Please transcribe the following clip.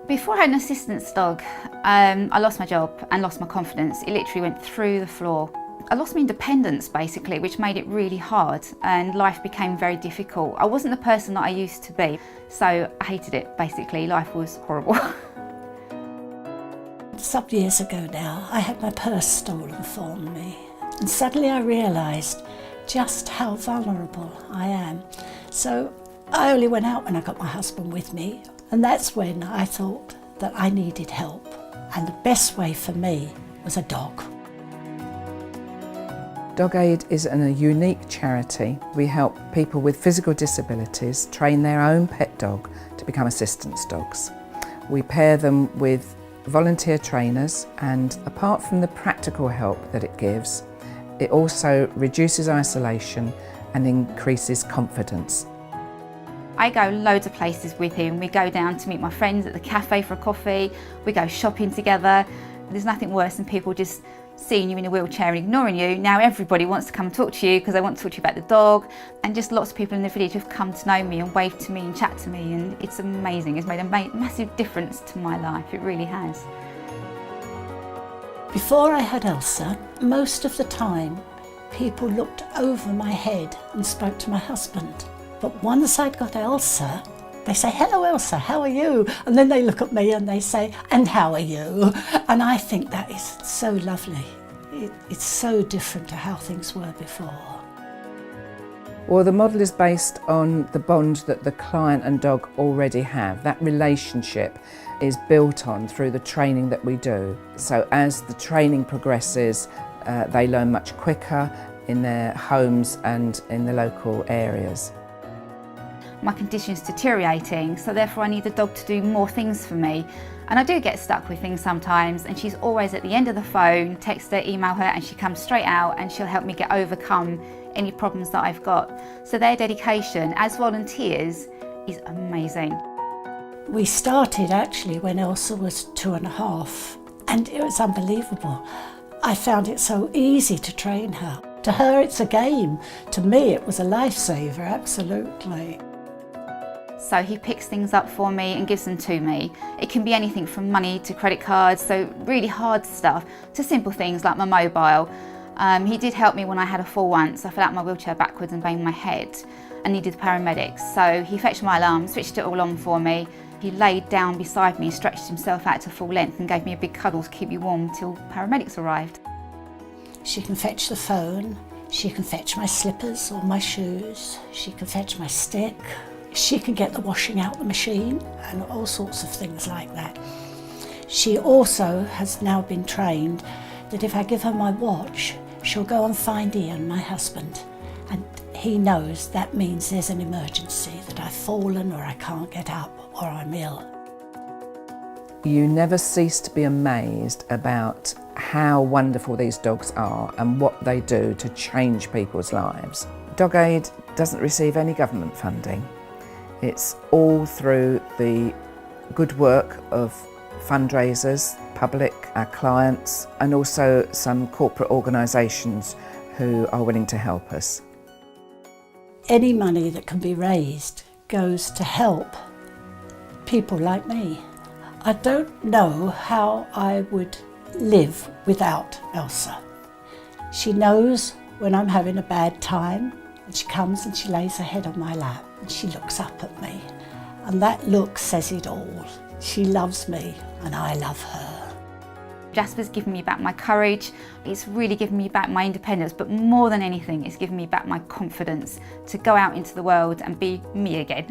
Before I had an assistance dog, I lost my job and lost my confidence. It literally went through the floor. I lost my independence basically, which made it really hard, and life became very difficult. I wasn't the person that I used to be, so I hated it basically. Life was horrible. Some years ago now, I had my purse stolen from me, and suddenly I realised just how vulnerable I am. So I only went out when I got my husband with me, and that's when I thought that I needed help. And the best way for me was a dog. Dog Aid is a unique charity. We help people with physical disabilities train their own pet dog to become assistance dogs. We pair them with volunteer trainers, and apart from the practical help that it gives, it also reduces isolation and increases confidence. I go loads of places with him. We go down to meet my friends at the cafe for a coffee. We go shopping together. There's nothing worse than people just seeing you in a wheelchair and ignoring you. Now everybody wants to come and talk to you because they want to talk to you about the dog, and just lots of people in the village have come to know me and waved to me and chat to me, and it's amazing. It's made a massive difference to my life, it really has. Before I had Elsa, most of the time people looked over my head and spoke to my husband. But once I'd got Elsa, they say, "Hello Elsa, how are you?" And then they look at me and they say, "And how are you?" And I think that is so lovely. It's so different to how things were before. Well, the model is based on the bond that the client and dog already have. That relationship is built on through the training that we do. So as the training progresses, they learn much quicker in their homes and in the local areas. My condition's deteriorating, so therefore I need the dog to do more things for me. And I do get stuck with things sometimes, and she's always at the end of the phone, text her, email her, and she comes straight out and she'll help me overcome any problems that I've got. So their dedication as volunteers is amazing. We started actually when Elsa was 2.5, and it was unbelievable. I found it so easy to train her. To her it's a game, to me it was a lifesaver, absolutely. So he picks things up for me and gives them to me. It can be anything from money to credit cards, so really hard stuff, to simple things like my mobile. He did help me when I had a fall once. I fell out of my wheelchair backwards and banged my head and needed paramedics. So he fetched my alarm, switched it all on for me. He laid down beside me, stretched himself out to full length and gave me a big cuddle to keep me warm till paramedics arrived. She can fetch the phone, she can fetch my slippers or my shoes, she can fetch my stick, she can get the washing out the machine and all sorts of things like that. She also has now been trained that if I give her my watch, she'll go and find Ian, my husband, and he knows that means there's an emergency, that I've fallen or I can't get up or I'm ill. You never cease to be amazed about how wonderful these dogs are and what they do to change people's lives. Dog Aid doesn't receive any government funding. It's all through the good work of fundraisers, public, our clients, and also some corporate organisations who are willing to help us. Any money that can be raised goes to help people like me. I don't know how I would live without Elsa. She knows when I'm having a bad time, and she comes and she lays her head on my lap and she looks up at me, and that look says it all. She loves me and I love her. Jasper's given me back my courage, it's really given me back my independence, but more than anything, it's given me back my confidence to go out into the world and be me again.